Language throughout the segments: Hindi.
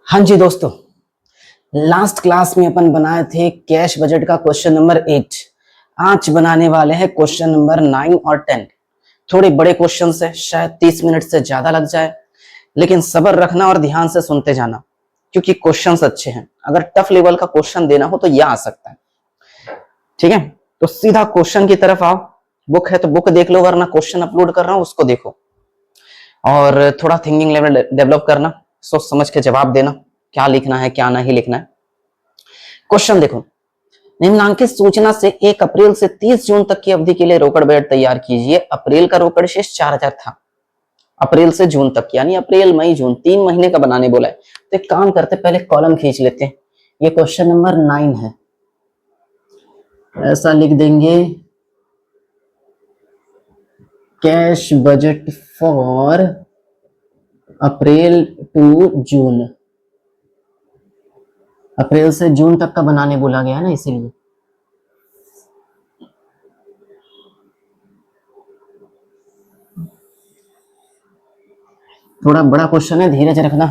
हाँ जी दोस्तों, लास्ट क्लास में अपन बनाए थे कैश बजट का क्वेश्चन नंबर 8। आज बनाने वाले हैं क्वेश्चन नंबर 9 और 10। थोड़े बड़े क्वेश्चन है, शायद 30 मिनट से ज्यादा लग जाए, लेकिन सब्र रखना और ध्यान से सुनते जाना क्योंकि क्वेश्चंस अच्छे हैं। अगर टफ लेवल का क्वेश्चन देना हो तो यह आ सकता है। ठीक है, तो सीधा क्वेश्चन की तरफ आओ। बुक है तो बुक देख लो, वरना क्वेश्चन अपलोड कर रहा हूं उसको देखो और थोड़ा थिंकिंग लेवल डेवलप करना, सोच समझ के जवाब देना, क्या लिखना है क्या नहीं लिखना है। क्वेश्चन देखो, निम्नांकित सूचना से 1 अप्रैल से 30 जून तक की अवधि के लिए रोकड़ बजट तैयार कीजिए। अप्रैल का रोकड़ शेष 4000 था। अप्रैल से जून तक यानी अप्रैल मई जून 3 महीने का बनाने बोला है। तो एक काम करते, पहले कॉलम खींच लेते हैं। ये क्वेश्चन नंबर 9 है, ऐसा लिख देंगे, cash budget for April to June. अप्रैल से जून तक का बनाने बोला गया है ना, इसीलिए। थोड़ा बड़ा क्वेश्चन है, धीरज रखना।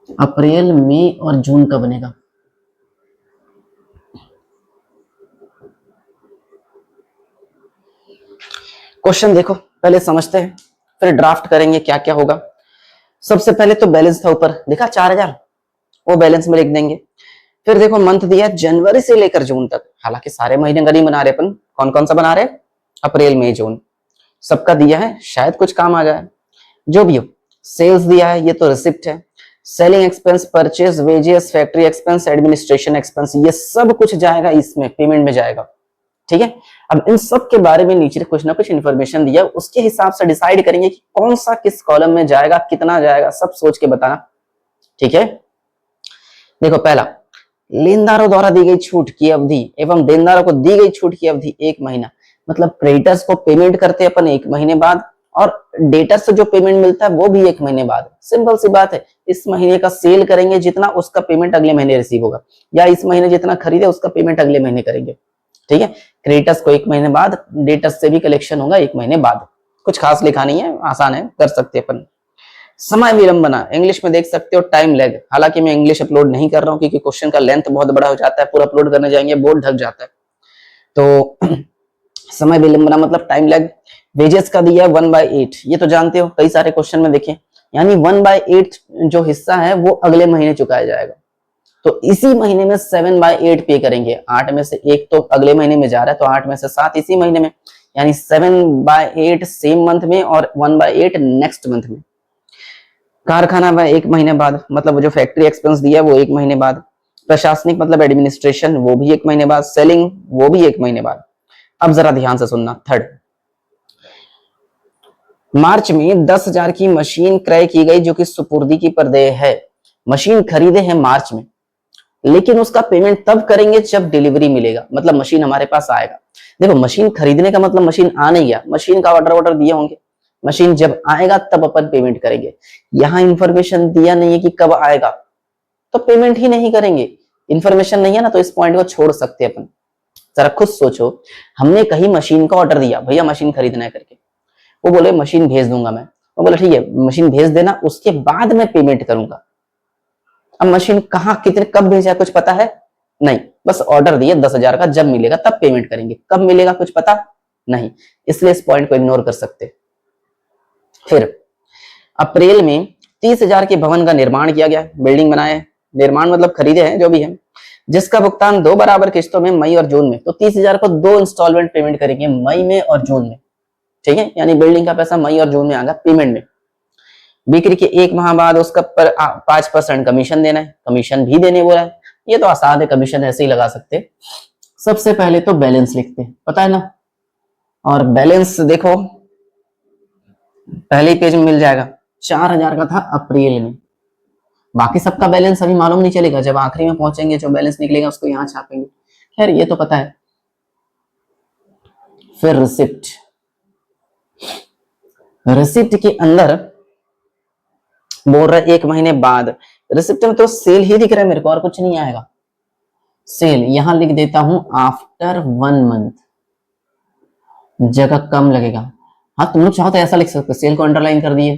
अप्रैल मई और जून का बनेगा। क्वेश्चन देखो, पहले समझते हैं फिर ड्राफ्ट करेंगे क्या क्या होगा। सबसे पहले तो बैलेंस था ऊपर, देखा 4000, वो बैलेंस में लिख देंगे। फिर देखो मंथ दिया जनवरी से लेकर जून तक, हालांकि सारे महीने का नहीं बना रहे अपन, कौन कौन सा बना रहे, अप्रैल मई जून सबका दिया है, शायद कुछ काम आ जाए। जो भी हो, सेल्स दिया है, ये तो रिसिप्ट है। Selling expense, purchase, wages, factory expense, administration expense, ये सब कुछ जाएगा इसमें, पेमेंट में जाएगा। ठीक है, अब इन सब के बारे में नीचे कुछ ना कुछ इन्फॉर्मेशन दिया, उसके हिसाब से डिसाइड करेंगे कि कौन सा किस कॉलम में जाएगा, कितना जाएगा, सब सोच के बताना। ठीक है, देखो पहला, लेनदारों द्वारा दी गई छूट की अवधि एवं देनदारों को दी गई छूट की अवधि 1 महीना। मतलब क्रेडिटर्स को पेमेंट करते हैं अपन 1 महीने बाद, और डेटर से जो पेमेंट मिलता है वो भी 1 महीने बाद। सिंपल सी बात है, इस महीने का सेल करेंगे जितना, उसका पेमेंट अगले महीने रिसीव होगा, या इस महीने जितना खरीदे उसका पेमेंट अगले महीने करेंगे। ठीक है, क्रेडिटर्स को 1 महीने बाद, डेटर्स से भी कलेक्शन होगा 1 महीने बाद। कुछ खास लिखा नहीं है, आसान है, कर सकते अपन। समय विलंबना, इंग्लिश में देख सकते हो टाइम लैग। हालांकि मैं इंग्लिश अपलोड नहीं कर रहा हूँ क्योंकि क्वेश्चन का लेंथ बहुत बड़ा हो जाता है, पूरा अपलोड करने जाएंगे बोर्ड ढक जाता है। तो समय विलंबना मतलब टाइम लैग। वेजेस का दिया है 1/8, ये तो जानते हो, कई सारे क्वेश्चन में देखें, यानी 1/8 जो हिस्सा है वो अगले महीने चुकाया जाएगा। तो इसी महीने में 7/8 पे करेंगे। 8 में से 1 तो अगले महीने में जा रहा है, तो 8 में से 7 इसी महीने में, यानी 7/8 सेम मंथ में और 1/8 नेक्स्ट मंथ में। कारखाना वह 1 महीने बाद, मतलब जो फैक्ट्री एक्सपेंस दिया है वो 1 महीने बाद। प्रशासनिक मतलब एडमिनिस्ट्रेशन, वो भी 1 महीने बाद। सेलिंग, वो भी 1 महीने बाद। अब जरा ध्यान से सुनना। थर्ड, मार्च में 10,000 की मशीन क्रय की गई जो कि सुपुर्दी की पर देय है। मशीन खरीदे हैं मार्च में, लेकिन उसका पेमेंट तब करेंगे जब डिलीवरी मिलेगा, मतलब मशीन हमारे पास आएगा। देखो मशीन खरीदने का मतलब मशीन आ नहीं गया, मशीन का ऑर्डर दिए होंगे, मशीन जब आएगा तब अपन पेमेंट करेंगे। यहां इंफॉर्मेशन दिया नहीं है कि कब आएगा, तो पेमेंट ही नहीं करेंगे। इंफॉर्मेशन नहीं है ना, तो इस पॉइंट को छोड़ सकते हैं अपन। जरा खुद सोचो, हमने कहीं मशीन का ऑर्डर दिया, भैया मशीन खरीदना है करके, वो बोले मशीन भेज दूंगा मैं, वो बोला ठीक है मशीन भेज देना, उसके बाद मैं पेमेंट करूंगा। अब मशीन कहाँ कितने कब भेजा कुछ पता है नहीं, बस ऑर्डर दिए 10,000 का, जब मिलेगा तब पेमेंट करेंगे, कब मिलेगा कुछ पता नहीं, इसलिए इस पॉइंट को इग्नोर कर सकते। फिर अप्रैल में 30,000 के भवन का निर्माण किया गया, बिल्डिंग बनाए, निर्माण मतलब खरीदे हैं जो भी है, जिसका भुगतान 2 बराबर किस्तों में मई और जून में। तो 30,000 को 2 इंस्टॉलमेंट पेमेंट करेंगे, मई में और जून में। ठीक है, यानी बिल्डिंग का पैसा मई और जून में आएगा पेमेंट में। बिक्री के 1 माह बाद उसका 5% कमीशन देना है, कमीशन भी देने बोला है। ये तो आसान है, कमीशन ऐसे ही लगा सकते। सबसे पहले तो बैलेंस लिखते हैं, पता है ना, और बैलेंस देखो पहले ही पेज में मिल जाएगा। 4,000 का था अप्रैल में, बाकी सबका बैलेंस अभी मालूम नहीं चलेगा, जब आखिरी में पहुंचेंगे जो बैलेंस निकलेगा उसको यहाँ छापेंगे। खैर ये तो पता है। फिर रिसिप्ट, रिसिप्ट के अंदर बोल रहा है 1 महीने बाद। रिसिप्ट में तो सेल ही दिख रहा है मेरे को, और कुछ नहीं आएगा। सेल यहां लिख देता हूं आफ्टर 1 मंथ, जगह कम लगेगा। हाँ, तुम लोग चाहो तो ऐसा लिख सकते हो, सेल को अंडरलाइन कर दिए,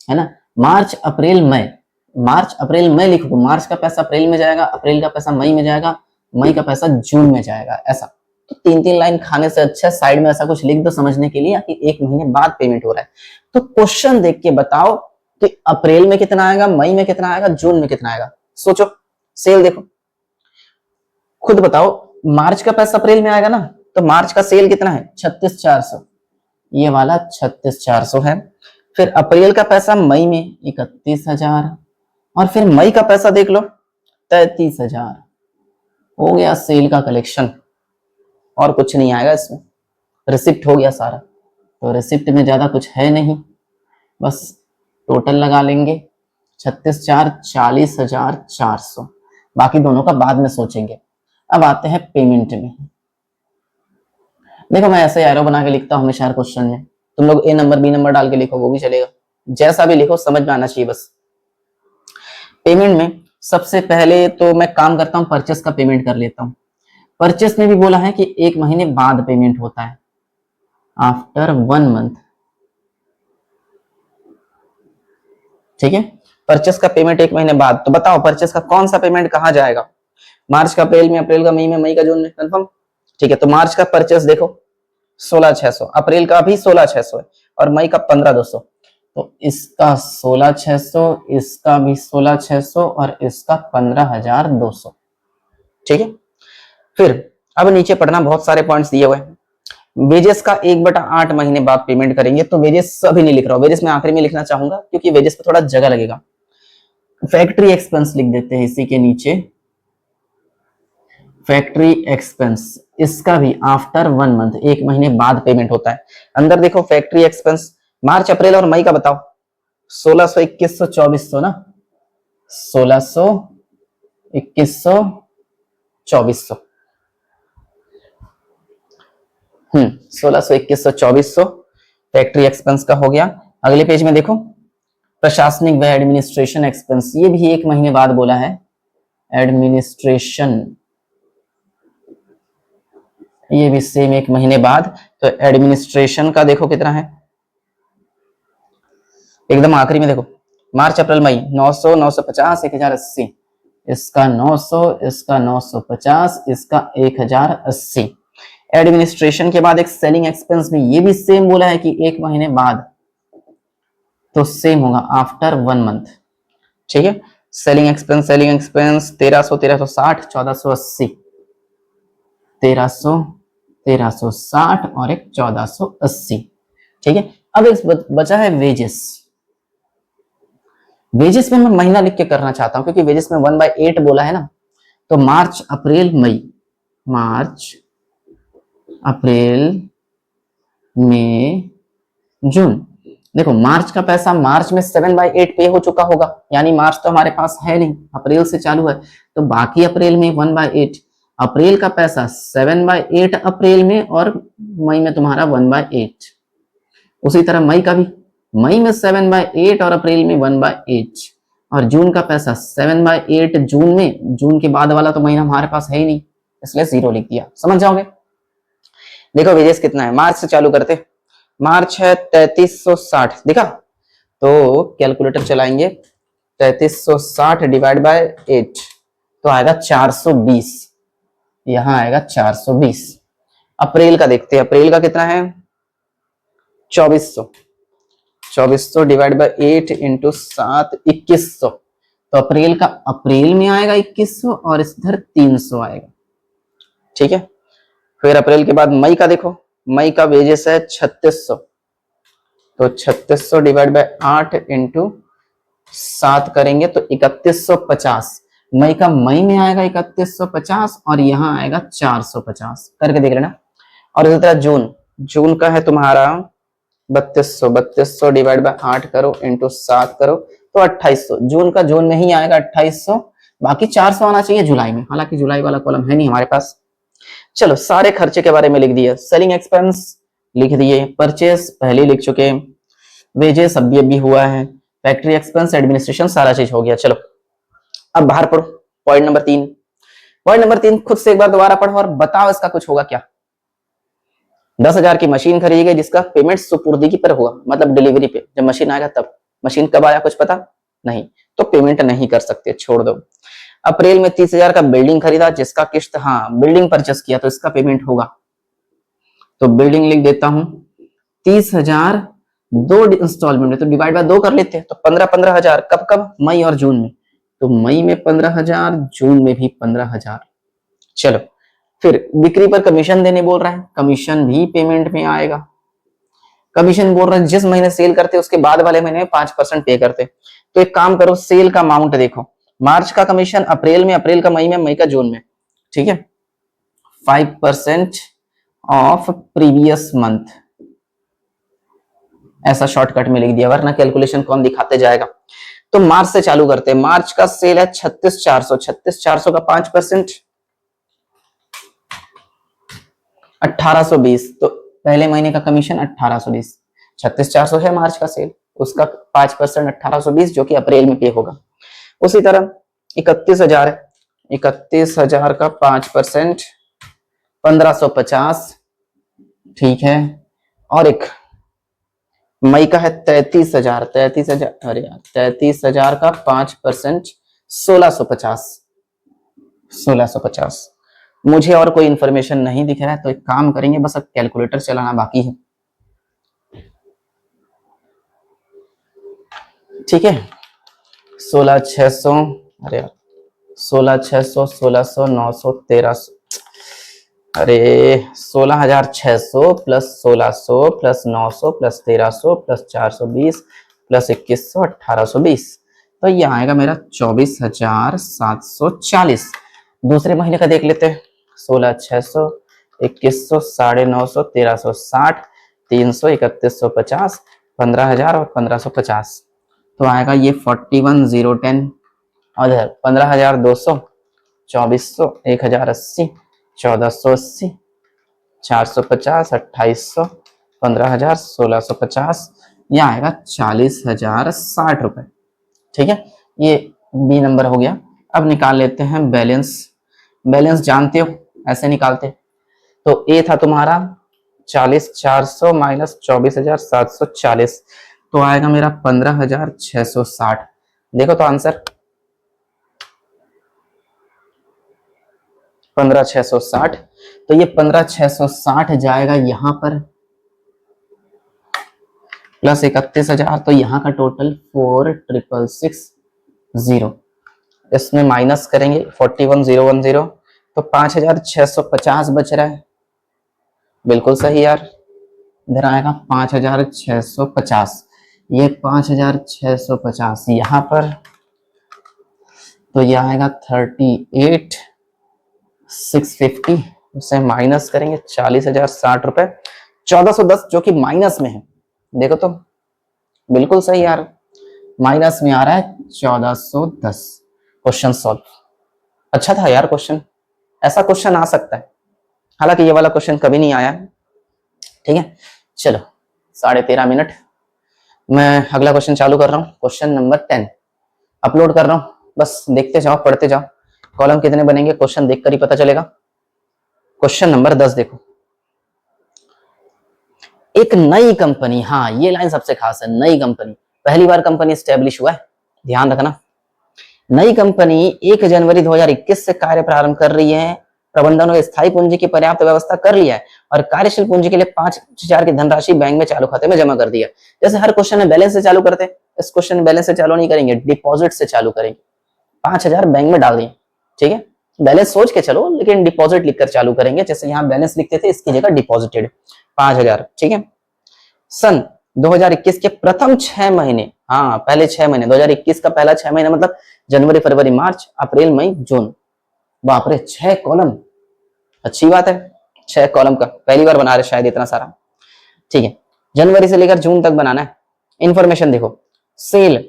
है ना, मार्च अप्रैल मई, मार्च अप्रैल मई लिखो, मार्च का पैसा अप्रैल में जाएगा, अप्रैल का पैसा मई में जाएगा, मई का पैसा जून में जाएगा, ऐसा। तो 3-3 लाइन खाने से अच्छा साइड में ऐसा कुछ लिख दो समझने के लिए कि 1 महीने बाद पेमेंट हो रहा है। तो क्वेश्चन देख के बताओ कि अप्रैल में कितना आएगा, मई में कितना आएगा, जून में कितना आएगा, सोचो। सेल देखो, खुद बताओ, मार्च का पैसा अप्रैल में आएगा ना, तो मार्च का सेल कितना है, 36,400, ये वाला 36,400 है। फिर अप्रैल का पैसा मई में 31,000, और फिर मई का पैसा देख लो 33,000। हो गया सेल का कलेक्शन, और कुछ नहीं आएगा इसमें, रिसिप्ट हो गया सारा। तो रिसिप्ट में ज्यादा कुछ है नहीं, बस टोटल लगा लेंगे 36,400 40,400, बाकी दोनों का बाद में सोचेंगे। अब आते हैं पेमेंट में। देखो मैं ऐसे एरो बना के लिखता हूं हमेशा हर क्वेश्चन में, तुम लोग ए नंबर बी नंबर डाल के लिखो वो भी चलेगा, जैसा भी लिखो समझ में आना चाहिए बस। पेमेंट में सबसे पहले तो मैं काम करता हूं, परचेस का पेमेंट कर लेता हूं। परचेस में भी बोला है कि 1 महीने बाद पेमेंट होता है, आफ्टर 1 मंथ, ठीक है। परचेस का पेमेंट 1 महीने बाद, तो बताओ परचेस का कौन सा पेमेंट कहाँ जाएगा, मार्च का अप्रैल में, अप्रैल का मई में, मई का जून में, कंफर्म, ठीक है। तो मार्च का परचेस देखो 16,600, अप्रैल का भी 16,600 है, और मई का 15,200, तो इसका 16,600, इसका भी 16,600, और इसका 15,200, ठीक है। फिर अब नीचे पढ़ना, बहुत सारे पॉइंट्स दिए हुए हैं। वेजेस का 1/8 महीने बाद पेमेंट करेंगे, तो वेजेस अभी नहीं लिख रहा हूं, वेजेस मैं आखिरी में लिखना चाहूंगा क्योंकि वेजेस पे थोड़ा जगह लगेगा। फैक्ट्री एक्सपेंस लिख देते हैं इसी के नीचे, फैक्ट्री एक्सपेंस, इसका भी आफ्टर 1 मंथ, 1 महीने बाद पेमेंट होता है। अंदर देखो फैक्ट्री एक्सपेंस, मार्च अप्रैल और मई का बताओ, 1600, 2100, 2400 ना, 1600, 2100, 2400, 1600, 2100, 2400 फैक्ट्री एक्सपेंस का हो गया। अगले पेज में देखो प्रशासनिक व एडमिनिस्ट्रेशन एक्सपेंस, ये भी 1 महीने बाद बोला है, एडमिनिस्ट्रेशन, ये भी सेम 1 महीने बाद। तो एडमिनिस्ट्रेशन का देखो कितना है, एकदम आखिरी में देखो, मार्च अप्रैल मई 900, 950, 1080, इसका 900, इसका 950, इसका 1080। एडमिनिस्ट्रेशन के बाद एक सेलिंग एक्सपेंस में, ये भी सेम बोला है कि 1 महीने बाद, तो सेम होगा आफ्टर 1 मंथ, ठीक है। सेलिंग एक्सपेंस 1300, 1360, 1480, 1300, 1360 और एक 1480, ठीक है। अब एक बचा है वेजेस। वेजेस में मैं महीना लिख के करना चाहता हूं क्योंकि वेजेस में 1/8 बोला है ना, तो मार्च अप्रैल मई, मार्च अप्रैल मई जून। देखो मार्च का पैसा मार्च में 7/8 पे हो चुका होगा, यानी मार्च तो हमारे पास है नहीं, अप्रैल से चालू है, तो बाकी अप्रैल में 1/8, अप्रैल का पैसा 7/8 अप्रैल में, और मई में तुम्हारा 1/8। उसी तरह मई का भी, मई में 7/8 और अप्रैल में 1/8, और जून का पैसा 7/8 जून में, जून के बाद वाला तो महीना हमारे पास है ही नहीं, इसलिए 0 लिख दिया, समझ जाओगे। देखो वेजेस कितना है, मार्च से चालू करते, मार्च है 3360, देखा, तो कैलकुलेटर चलाएंगे, 3360 डिवाइड बाय 8, तो आएगा 420, यहां आएगा 420। अप्रैल का देखते हैं, अप्रैल का कितना है 2400, 2400 डिवाइड बाय 8 इंटू 7, 2100, तो अप्रैल का अप्रैल में आएगा 2100 और इधर 300 आएगा, ठीक है। फिर अप्रैल के बाद मई का देखो, मई का वेजेस है 3600, तो 3600 डिवाइड बाय 8 इंटू 7 करेंगे तो 3150, मई का मई में आएगा 3150 और यहाँ आएगा 450, करके देख लेना। और इसी तरह जून, जून का है तुम्हारा 3200, 3200 डिवाइड बाय 8 करो इंटू 7 करो तो 2800, जून का जून में ही आएगा 2800, बाकी 400 आना चाहिए जुलाई में, हालांकि जुलाई वाला कॉलम है नहीं हमारे पास। चलो सारे खर्चे के बारे में लिख दिए, सेलिंग एक्सपेंस लिख दिए, परचेस पहले लिख चुके, वेजेस अभी हुआ है, फैक्ट्री एक्सपेंस, एडमिनिस्ट्रेशन, सारा चीज हो गया। चलो अब बाहर पढ़ो, पॉइंट नंबर 3, पॉइंट नंबर 3 खुद से एक बार दोबारा पढ़ो और बताओ इसका कुछ होगा क्या। 10,000 की मशीन खरीदी गई जिसका पेमेंट सुपुर्दगी पर हुआ, मतलब डिलीवरी पे, जब मशीन आएगा तब। मशीन कब आया कुछ पता नहीं, तो पेमेंट नहीं कर सकते, छोड़ दो। अप्रैल में 30,000 का बिल्डिंग खरीदा जिसका किस्त, हाँ बिल्डिंग परचेस किया तो इसका पेमेंट होगा, तो बिल्डिंग लिख देता हूं 30,000 दो इंस्टॉलमेंट में, तो डिवाइड बाय 2 कर लेते हैं, तो 15,000 कब कब, मई और जून में, तो मई में 15,000, जून में भी 15,000। चलो फिर बिक्री पर कमीशन देने बोल रहा है, कमीशन भी पेमेंट में आएगा। कमीशन बोल रहा है जिस महीने सेल करते उसके बाद वाले महीने में 5% पे करते। तो एक काम करो, सेल का अमाउंट देखो, मार्च का कमीशन अप्रैल में, अप्रैल का मई में, मई का जून में, ठीक है, 5% ऑफ प्रीवियस मंथ, ऐसा शॉर्टकट में लिख दिया, वरना कैलकुलेशन कौन दिखाते जाएगा। तो मार्च से चालू करते हैं, मार्च का सेल है 36,400, 36,400 का 5% 1820, तो पहले महीने का कमीशन 1820, 36,400 है मार्च का सेल, उसका 5% 1820 जो कि अप्रैल में पे होगा। उसी तरह 31,000 है, 31,000 का 5% 1550, ठीक है, और एक मई का है 33,000, 33,000, अरे यार 33,000 का 5% 1650, 1650। मुझे और कोई इंफॉर्मेशन नहीं दिख रहा है, तो एक काम करेंगे, बस अब कैलकुलेटर चलाना बाकी है, ठीक है। 16,600, अरे यार 16,600, 1600, 900, 1300, अरे 16,600 plus 1600 plus 900 plus 1300 plus 420 plus 2100, 1820, तो ये आएगा मेरा 24,740। दूसरे महीने का देख लेते हैं, 16,600, 2100, 950, 1360, 300, 3150, 15,000 और 1550, तो आएगा ये 41,010, और इधर 15,200, 2400, 1,080, 1,480, 450, 2,800, 15,000, 1,650, यह आएगा 40,060 रुपए, ठीक है। ये बी नंबर हो गया। अब निकाल लेते हैं बैलेंस, बैलेंस जानते हो ऐसे निकालते, तो ए था तुम्हारा 40,400 माइनस 24,740, तो आएगा मेरा 15,660। देखो तो आंसर 15,660, तो ये 15,660 जाएगा यहां पर, प्लस 31,000, तो यहाँ का टोटल 4,660, इसमें माइनस करेंगे 41,010, तो 5,650 बच रहा है, बिल्कुल सही यार, इधर आएगा 5,650, ये 5,650 यहाँ पर, तो ये आएगा 38,650, उसे माइनस करेंगे 40,060 रुपए, 1,410 जो कि माइनस में है, देखो तो बिल्कुल सही यार, माइनस में आ रहा है 1,410। क्वेश्चन सॉल्व, अच्छा था यार क्वेश्चन, ऐसा क्वेश्चन आ सकता है, हालांकि ये वाला क्वेश्चन कभी नहीं आया, ठीक है। चलो 13.5 मिनट, मैं अगला क्वेश्चन चालू कर रहा हूँ, क्वेश्चन नंबर 10 अपलोड कर रहा हूँ, बस देखते जाओ पढ़ते जाओ, कॉलम कितने बनेंगे क्वेश्चन देखकर ही पता चलेगा। क्वेश्चन नंबर 10 देखो, एक नई कंपनी, हाँ ये लाइन सबसे खास है, नई कंपनी, पहली बार कंपनी स्टैब्लिश हुआ है, ध्यान रखना, नई कंपनी 1 जनवरी 2021 से कार्य प्रारंभ कर रही है, प्रबंधन और स्थायी पूंजी की पर्याप्त व्यवस्था कर लिया है, और कार्यशील पूंजी के लिए 5,000 की धनराशि बैंक में चालू खाते में जमा कर दिया। जैसे हर क्वेश्चन में बैलेंस से चालू करते हैं, इस क्वेश्चन में बैलेंस से चालू नहीं करेंगे, डिपॉजिट से चालू करेंगे, 5,000 बैंक में डाल दिए, ठीक है, बैलेंस सोच के चलो लेकिन डिपॉजिट लिखकर चालू करेंगे, जैसे यहाँ बैलेंस लिखते थे इसकी जगह डिपॉजिटेड 5,000, ठीक है। सन 2021 के प्रथम 6 महीने, हाँ पहले 6 महीने, 2021 का पहला 6 महीना मतलब जनवरी फरवरी मार्च अप्रैल मई जून, बाप रे 6 कॉलम, अच्छी बात है, 6 कॉलम का पहली बार बना रहे शायद इतना सारा, ठीक है, जनवरी से लेकर जून तक बनाना है। इंफॉर्मेशन देखो, सेल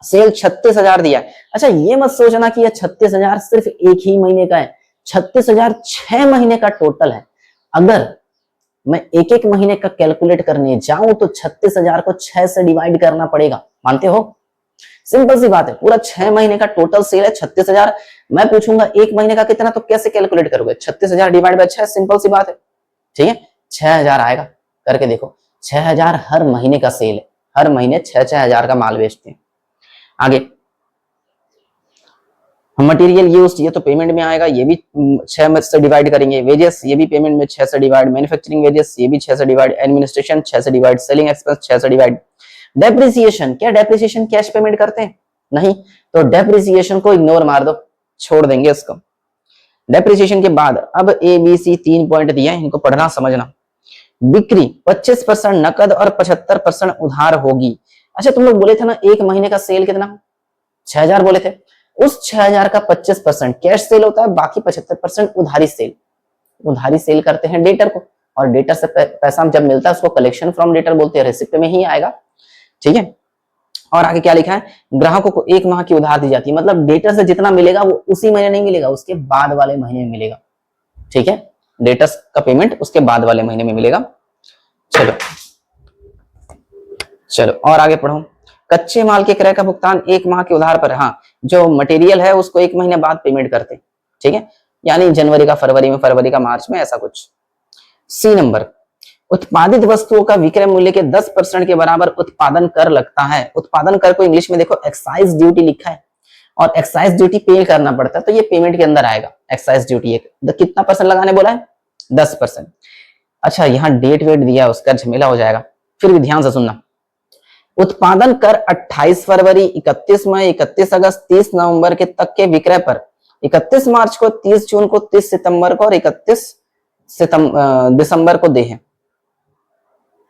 36,000 दिया है, अच्छा ये मत सोचना कि ये 36,000 सिर्फ एक ही महीने का है, 36,000 6 महीने का टोटल है। अगर मैं एक एक महीने का कैलकुलेट करने जाऊं तो 36,000 को 6 से डिवाइड करना पड़ेगा, मानते हो, सिंपल सी बात है, पूरा 6 महीने का टोटल सेल है 36,000, मैं पूछूंगा एक महीने का कितना, तो कैसे कैलकुलेट करोगे, 36,000 डिवाइड बाय 6, सिंपल सी बात है, ठीक है, 6,000 आएगा। करके देखो, 6,000 हर महीने का सेल है, हर महीने 6,000 का माल बेचते हैं। आगे मटेरियल यूज, ये तो पेमेंट में आएगा, ये भी 6 से डिवाइड करेंगे। वेजेस, ये भी पेमेंट में 6 से डिवाइड। मैन्युफैक्चरिंग वेजेस, ये भी 6 से डिवाइड। एडमिनिस्ट्रेशन 6 से डिवाइड। सेलिंग एक्सपेंस 6 से डिवाइड। डेप्रिसिएशन, क्या डेप्रिसिएशन कैश पेमेंट करते हैं? नहीं, तो डेप्रिसिएशन को इग्नोर मार दो, छोड़ देंगे इसको। डेप्रिसिएशन के बाद अब ए बी सी 3 पॉइंट दिए हैं, इनको पढ़ना समझना। बिक्री 25% नकद और 75% उधार होगी। अच्छा, तुम लोग बोले थे ना एक महीने का सेल कितना? 6,000 बोले थे। उस 6,000 का 25% कैश सेल होता है, बाकी 75% उधारी सेल। उधारी सेल करते हैं डेटर को, और डेटर से पैसा जब मिलता है उसको कलेक्शन फ्रॉम डेटर बोलते हैं, रिसिप्ट में ही आएगा। ठीक है, और आगे क्या लिखा है? ग्राहकों को 1 माह की उधार दी जाती है, मतलब डेटर से जितना मिलेगा वो उसी महीने नहीं मिलेगा, उसके बाद वाले महीने में मिलेगा। ठीक है, डेटर्स का पेमेंट उसके बाद वाले महीने में मिलेगा। चलो चलो और आगे पढ़ो। कच्चे माल के क्रय का भुगतान 1 माह के उधार पर, हाँ, जो मटेरियल है उसको 1 महीने बाद पेमेंट करते। ठीक है, यानी जनवरी का फरवरी में, फरवरी का मार्च में, ऐसा कुछ। सी नंबर, उत्पादित वस्तुओं का विक्रय मूल्य के 10% के बराबर उत्पादन कर लगता है। उत्पादन कर को इंग्लिश में देखो एक्साइज ड्यूटी लिखा है, और एक्साइज ड्यूटी पे करना पड़ता है, तो ये पेमेंट के अंदर आएगा। एक्साइज ड्यूटी एक कितना परसेंट लगाने बोला है? 10%। अच्छा, यहाँ डेट वेट दिया, उसका झमेला हो जाएगा, फिर भी ध्यान से सुनना। उत्पादन कर 28 फरवरी, 31 मई, 31 अगस्त, 30 नवंबर के तक के विक्रय पर 31 मार्च को, 30 जून को, 30 सितंबर को और 31 दिसंबर को दे है।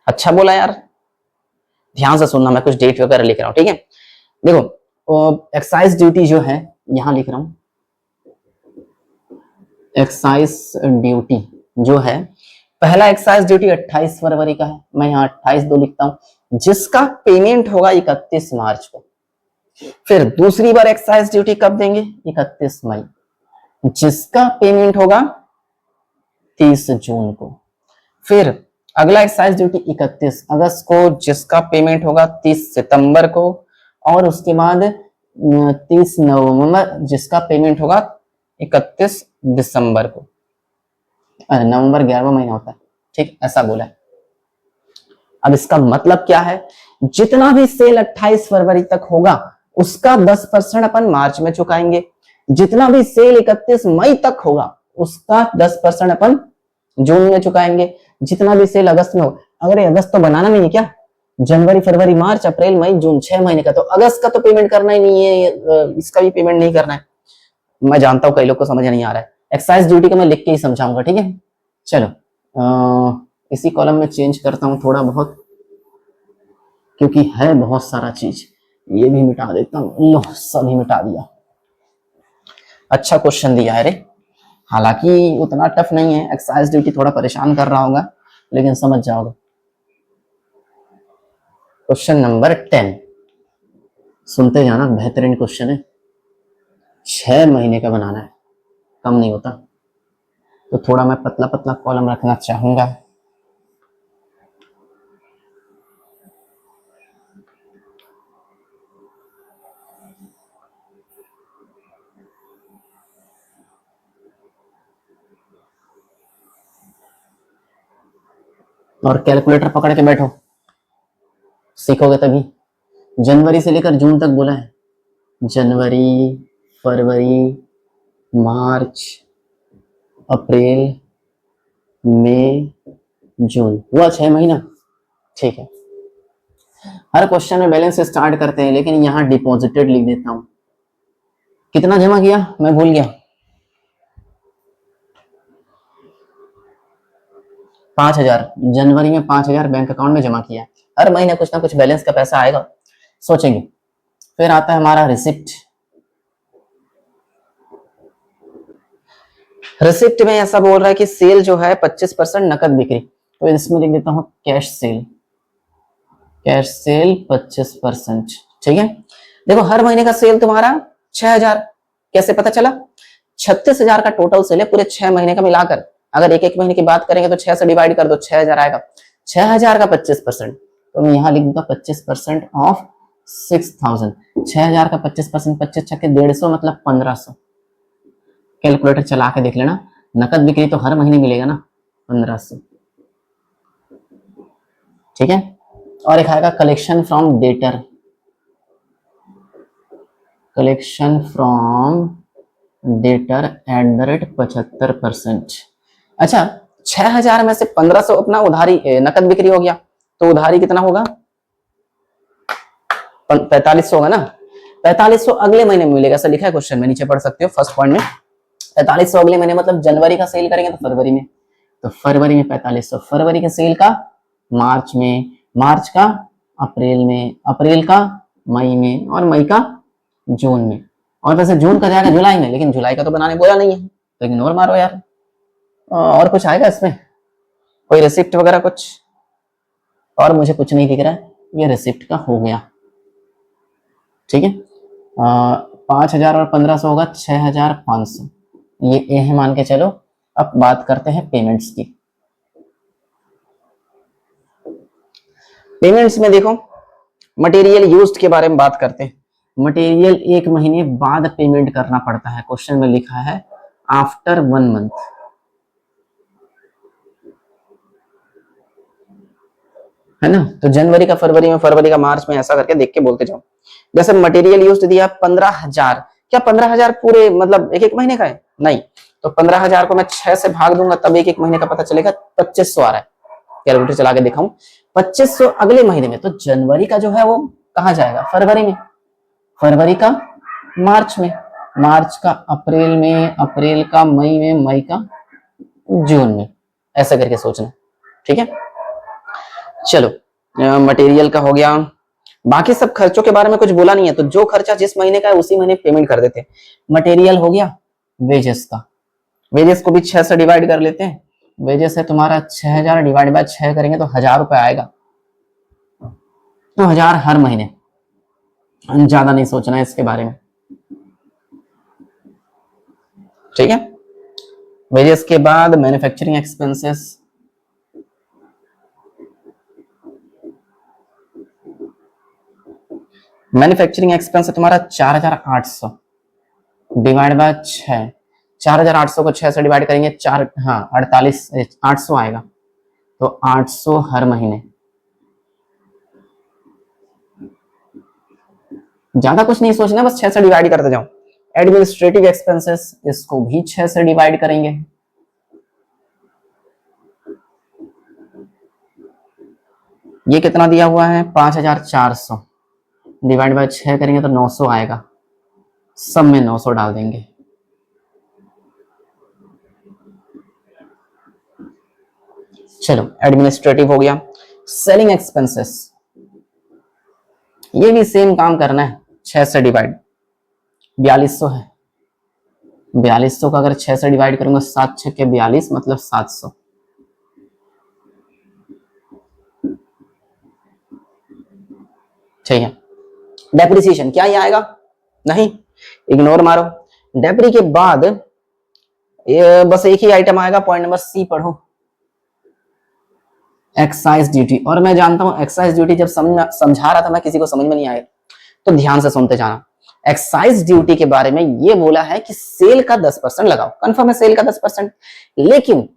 अच्छा बोला यार, ध्यान से सुनना, मैं कुछ डेट वगैरह लिख रहा हूं। ठीक है, देखो एक्साइज ड्यूटी जो है, यहां लिख रहा हूं, एक्साइज ड्यूटी जो है, पहला एक्साइज ड्यूटी 28 फरवरी का है, मैं यहाँ 28/2 लिखता हूं, जिसका पेमेंट होगा 31 मार्च को। फिर दूसरी बार एक्साइज ड्यूटी कब देंगे? 31 मई, जिसका पेमेंट होगा 30 जून को। फिर अगला एक्साइज ड्यूटी 31 अगस्त को, जिसका पेमेंट होगा 30 सितंबर को, और उसके बाद 30 नवंबर, जिसका पेमेंट होगा 31 दिसंबर को। नवंबर 11वां महीना होता है। ठीक, ऐसा बोला है। अब इसका मतलब क्या है? जितना भी सेल 28 फरवरी तक होगा उसका 10% अपन मार्च में चुकाएंगे, जितना भी सेल 31 मई तक होगा उसका 10% अपन जून में चुकाएंगे, जितना भी सेल अगस्त में होगा। अगर अगस्त तो बनाना नहीं है क्या? जनवरी फरवरी मार्च अप्रैल मई जून 6 महीने का, तो अगस्त का तो पेमेंट करना ही नहीं है, इसका भी पेमेंट नहीं करना है। मैं जानता हूं कई लोग को समझ नहीं आ रहा है, एक्साइज ड्यूटी का मैं लिख के ही समझाऊंगा। ठीक है, चलो इसी कॉलम में चेंज करता हूं थोड़ा बहुत, क्योंकि है बहुत सारा चीज, ये भी मिटा देता हूं। लो, सभी मिटा दिया। अच्छा क्वेश्चन दिया है रे, हालांकि उतना टफ नहीं है, एक्साइज ड्यूटी थोड़ा परेशान कर रहा होगा, लेकिन समझ जाओगे। क्वेश्चन नंबर 10, सुनते जाना, बेहतरीन क्वेश्चन है। 6 महीने का बनाना है, कम नहीं होता, तो थोड़ा मैं पतला पतला कॉलम रखना चाहूंगा। और कैलकुलेटर पकड़ के बैठो, सीखोगे तभी। जनवरी से लेकर जून तक बोला है, जनवरी, फरवरी, मार्च, अप्रैल, मई, जून, हुआ 6 महीना। ठीक है, हर क्वेश्चन में बैलेंस से स्टार्ट करते हैं, लेकिन यहां डिपॉजिटेड लिख देता हूं। कितना जमा किया मैं भूल गया, 5,000। जनवरी में 5,000 बैंक अकाउंट में जमा किया। हर महीने कुछ ना कुछ बैलेंस का पैसा आएगा, सोचेंगे। फिर आता है हमारा रिसिप्ट। रिसिप्ट में ऐसा बोल रहा है कि सेल जो है 25% नकद बिक्री, तो इसमें लिख देता हूं कैश सेल। Cash cell 25%। ठीक है, देखो हर महीने का सेल तुम्हारा 6,000, कैसे पता चला? 36,000 का टोटल सेल है पूरे 6 महीने का मिलाकर। अगर एक एक महीने की बात करेंगे तो 6 से डिवाइड कर दो, 6,000 आएगा। 6,000 का 25%, तो मैं यहाँ लिख दूंगा 25% ऑफ 6,000। 6,000 का 25%, 25 छक्के 150, मतलब 1,500। कैलकुलेटर चला के देख लेना, नकद बिक्री तो हर महीने मिलेगा ना, 1,500। ठीक है। और एक आएगा collection from debtor, collection from debtor at the rate 75%। अच्छा, 6000 में से 1500 अपना उधारी नकद बिक्री हो गया, तो उधारी कितना होगा? 4500 होगा ना। 4500 अगले महीने में मिलेगा, ऐसा लिखा है क्वेश्चन में, नीचे पढ़ सकते हो फर्स्ट पॉइंट में। 4500 अगले महीने मतलब जनवरी का सेल करेंगे तो फरवरी में, तो फरवरी में 4500, फरवरी के सेल का मार्च में, मार्च का अप्रैल में, अप्रैल का मई में, और मई का जून में। और वैसे जून का जाएगा जुलाई में, लेकिन जुलाई का तो बनाने बोला नहीं है, तो इग्नोर मारो यार। और कुछ आएगा इसमें, कोई रिसिप्ट वगैरह कुछ? और मुझे कुछ नहीं दिख रहा है, ये रिसिप्ट का हो गया। ठीक है, 5000 और 1500 होगा 6500, ये ए है मान के चलो। अब बात करते हैं पेमेंट्स की। पेमेंट्स में देखो, मटेरियल यूज्ड के बारे में बात करते हैं। मटेरियल 1 महीने बाद पेमेंट करना पड़ता है, क्वेश्चन में लिखा है आफ्टर 1 मंथ। है ना, तो जनवरी का फरवरी में, फरवरी का मार्च में, ऐसा करके देख के बोलते जाओ। जैसे मटेरियल यूज्ड दिया 15,000, क्या 15,000 पूरे मतलब एक एक महीने का है? नहीं, तो 15,000 को मैं 6 से भाग दूंगा तब एक एक महीने का पता चलेगा। 2500 आ रहा है, कैलकुलेटर चला के दिखाऊं। 2500 अगले महीने में, तो जनवरी का जो है वो कहाँ जाएगा? फरवरी में, फरवरी का मार्च में, मार्च का अप्रैल में, अप्रैल का मई में, मई का जून में, ऐसा करके सोचना। ठीक है, चलो मटेरियल का हो गया। बाकी सब खर्चों के बारे में कुछ बोला नहीं है, तो जो खर्चा जिस महीने का है उसी महीने पेमेंट कर देते हैं। मटेरियल हो गया। वेजेस का, वेजेस को भी 6 से डिवाइड कर लेते हैं। वेजेस है तुम्हारा 6000 डिवाइड बाय 6 करेंगे तो 1000 रुपए आएगा, तो 1000 हर महीने, ज्यादा नहीं सोचना है इसके बारे में। ठीक है, वेजेस के बाद मैन्युफैक्चरिंग एक्सपेंसेस, मैन्युफैक्चरिंग एक्सपेंस है तुम्हारा 4800 डिवाइड बाय 6, 4800 को 6 से डिवाइड करेंगे 4, हाँ 48, 800 आएगा, तो 800 हर महीने। ज्यादा कुछ नहीं सोचना, बस 6 से डिवाइड करते जाओ। एडमिनिस्ट्रेटिव एक्सपेंसेस, इसको भी 6 से डिवाइड करेंगे। ये कितना दिया हुआ है? 5400 डिवाइड बाय 6 करेंगे तो 900 आएगा, सब में 900 डाल देंगे। चलो एडमिनिस्ट्रेटिव हो गया। सेलिंग एक्सपेंसेस, ये भी सेम काम करना है, 6 से डिवाइड, 4200 है। 4200 का अगर 6 से डिवाइड करूंगा, 7 6 के 42 मतलब 700। ठीक है, डेप्रिसिएशन क्या ये आएगा? नहीं, इग्नोर मारो। डेप्री के बाद बस एक ही आइटम आएगा, पॉइंट नंबर सी पढ़ो, एक्साइज ड्यूटी। और मैं जानता हूं एक्साइज ड्यूटी जब समझा रहा था मैं, किसी को समझ में नहीं आया तो ध्यान से सुनते जाना। एक्साइज ड्यूटी के बारे में ये बोला है कि सेल का 10% लगाओ, कंफर्म है सेल का 10%, लेकिन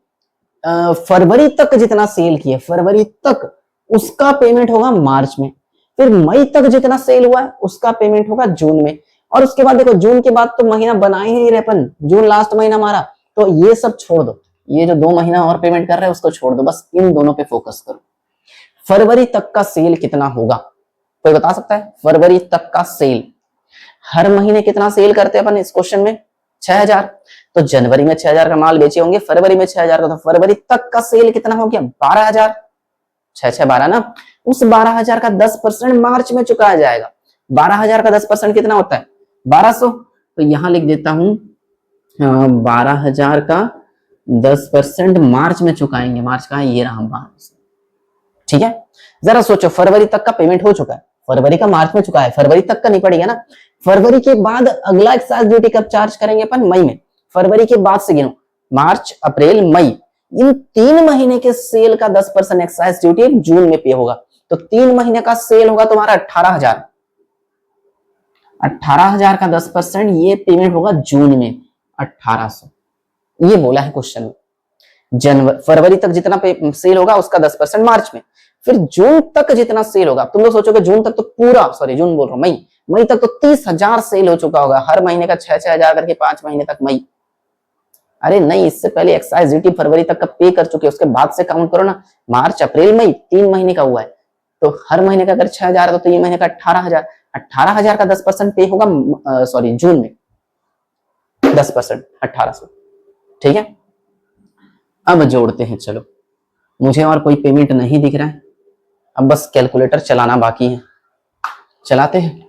फरवरी तक जितना सेल किया, फरवरी तक उसका पेमेंट होगा मार्च में, फिर मई तक जितना सेल हुआ है उसका पेमेंट होगा जून में, और उसके बाद देखो जून के बाद तो महीना बना ही नहीं रहे अपन, जून लास्ट महीना हमारा, तो ये सब छोड़ दो, ये जो 2 महीना और पेमेंट कर रहे हैं उसको छोड़ दो, बस इन दोनों पे फोकस करो। फरवरी तक का सेल कितना होगा, कोई बता सकता है? फरवरी तक का सेल, हर महीने कितना सेल करते हैं अपन इस क्वेश्चन में? 6000, तो जनवरी में 6000 का माल बेचे होंगे, फरवरी में 6000 का, तो फरवरी तक का सेल कितना हो गया? 12000, 6 6 12 ना, उस 12000 का 10% मार्च में चुकाया जाएगा। 12000 का 10% कितना होता है? 1200, तो यहां लिख देता हूं 12000 का 10% मार्च में चुकाएंगे, मार्च का ये रहा 1200। ठीक है, जरा सोचो, फरवरी तक का पेमेंट हो चुका है, फरवरी का मार्च में चुका है, फरवरी तक का नहीं पड़ेगा ना। फरवरी के बाद अगला एक्साइज ड्यूटी कब चार्ज करेंगे अपन? मई में। फरवरी के बाद से गिनो, मार्च अप्रैल मई, इन 3 महीने के सेल का 10% एक्साइज ड्यूटी जून में पे होगा, तो 3 महीने का सेल होगा तुम्हारा 18,000, 18,000 का 10% ये पेमेंट होगा जून में, 1800, ये बोला है क्वेश्चन में। फरवरी तक जितना सेल होगा उसका 10% मार्च में, फिर जून तक जितना सेल होगा, तुम लोग सोचोगे जून तक तो पूरा, सॉरी जून बोल रहा हूं, मई तक तो 30,000 सेल हो चुका होगा, हर महीने का 6,000 करके 5 महीने तक मई। अरे नहीं, इससे पहले एक्साइज ड्यूटी फरवरी तक का पे कर चुके, उसके बाद से काउंट करो ना, मार्च अप्रैल मई 3 महीने का हुआ है, तो हर महीने का अगर 6,000 तो ये महीने का 18,000, 18,000 का 10% पे होगा, सॉरी जून में 10%, 1800। ठीक है, अब जोड़ते हैं, चलो मुझे और कोई पेमेंट नहीं दिख रहा है, अब बस कैलकुलेटर चलाना बाकी है, चलाते हैं।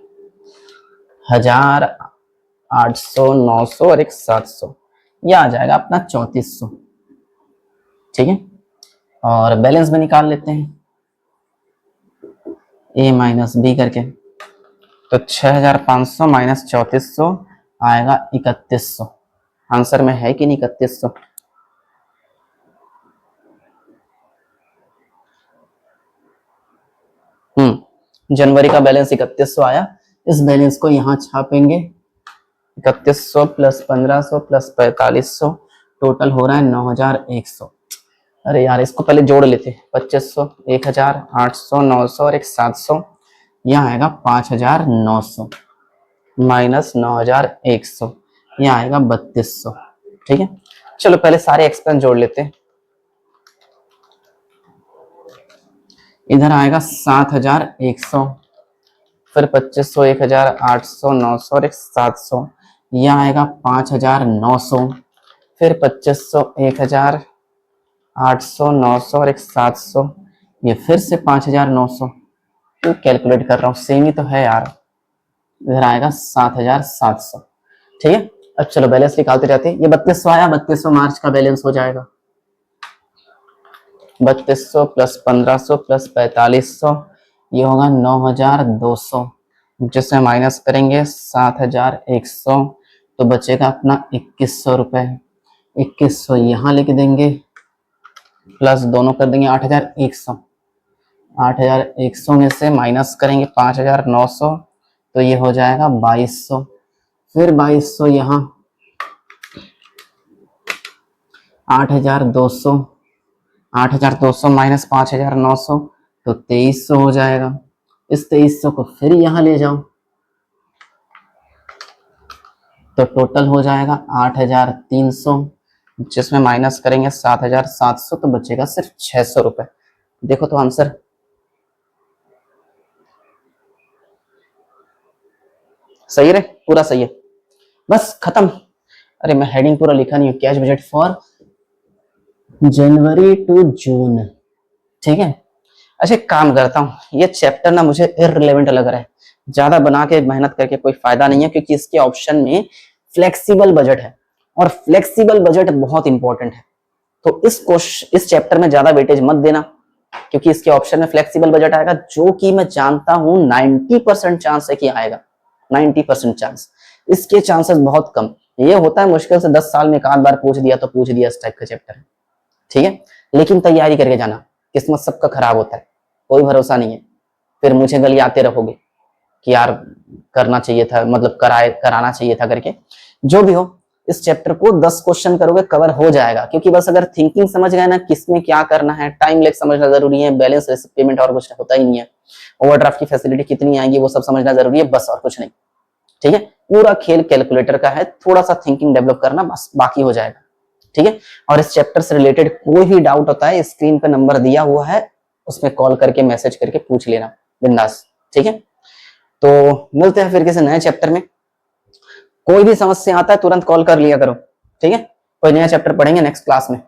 1000, 800, 900 और एक 700, यह आ जाएगा अपना 3400। ठीक है, और बैलेंस में निकाल लेते हैं ए माइनस बी करके, तो 6500 माइनस 3400 आएगा 3100। आंसर में है कि नहीं 3100? जनवरी का बैलेंस 3100 आया, इस बैलेंस को यहां छापेंगे, 3100 प्लस 1500 प्लस 4500, टोटल हो रहा है 9100। अरे यार इसको पहले जोड़ लेते, 2500, 1000, 800, 900 और एक 700, यहाँ आएगा 5900 माइनस 9100, यहाँ आएगा 3200। ठीक है, चलो पहले सारे एक्सपेंस जोड़ लेते हैं। इधर आएगा 7100, फिर 2500, 1000, 800, 900 और एक 700, यहाँ आएगा 5900, फिर 2500, 1000, 800, 900 और एक 700, ये फिर से 5900। क्यों कैलकुलेट कर रहा हूँ, सेम ही तो है यार। इधर आएगा 7700। ठीक है, अब चलो बैलेंस निकालते जाते हैं। ये 3200 आया, 3200 मार्च का बैलेंस हो जाएगा, 3200 प्लस 1500 प्लस 4500, ये होगा 9200, जिससे माइनस करेंगे 7100, तो बचेगा अपना 2100 रुपए। 2100 यहाँ लिख देंगे, प्लस दोनों कर देंगे 8100। 8100 में से माइनस करेंगे 5900, तो ये हो जाएगा 2200। फिर 2200 यहाँ 8200, 8200 माइनस 5900, तो 2300 हो जाएगा। इस 2300 को फिर यहाँ ले जाओ, तो टोटल हो जाएगा 8300, जिसमें माइनस करेंगे 7700, तो बचेगा सिर्फ 600 रुपए। देखो तो आंसर सही रहे, पूरा सही है, बस खत्म। अरे मैं हेडिंग पूरा लिखा नहीं हूँ, cash budget for January to June. ठीक है, अच्छा एक काम करता हूँ, ये चैप्टर ना मुझे इररिलेवेंट लग रहा है, ज्यादा बना के मेहनत करके कोई फायदा नहीं है, क्योंकि इसके ऑप्शन में फ्लेक्सिबल बजट है, और फ्लेक्सिबल बजट बहुत इंपॉर्टेंट है। तो इस चैप्टर में ज्यादा वेटेज मत देना, क्योंकि इसके ऑप्शन में फ्लेक्सिबल बजट आएगा, जो कि मैं जानता हूं 90% चांस है कि आएगा, 90% चांस। इसके चांसेस बहुत कम, ये होता है मुश्किल से 10 साल में एक आध बार पूछ दिया तो पूछ दिया, इस टाइप का चैप्टर है। ठीक है, लेकिन तैयारी करके जाना, किस्मत सबका खराब होता है, कोई भरोसा नहीं है, फिर मुझे गली आते रहोगे कि यार करना चाहिए था, मतलब कराना चाहिए था करके। जो भी हो, इस चैप्टर को 10 क्वेश्चन करोगे कवर हो जाएगा, क्योंकि बस अगर थिंकिंग समझ गए ना, किसमें क्या करना है, टाइम लेग समझना जरूरी है, बैलेंस पेमेंट और कुछ होता ही नहीं है, ओवरड्राफ्ट की फैसिलिटी कितनी आएगी वो सब समझना जरूरी है, बस और कुछ नहीं। ठीक है, पूरा खेल कैलकुलेटर का है, थोड़ा सा थिंकिंग डेवलप करना बस, बाकी हो जाएगा। ठीक है, और इस चैप्टर से रिलेटेड कोई भी डाउट होता है, स्क्रीन पे नंबर दिया हुआ है, उसमें कॉल करके मैसेज करके पूछ लेना बिंदास। ठीक है, तो मिलते हैं फिर किसी नए चैप्टर में। कोई भी समस्या आता है तुरंत कॉल कर लिया करो। ठीक है, कोई नया चैप्टर पढ़ेंगे नेक्स्ट क्लास में।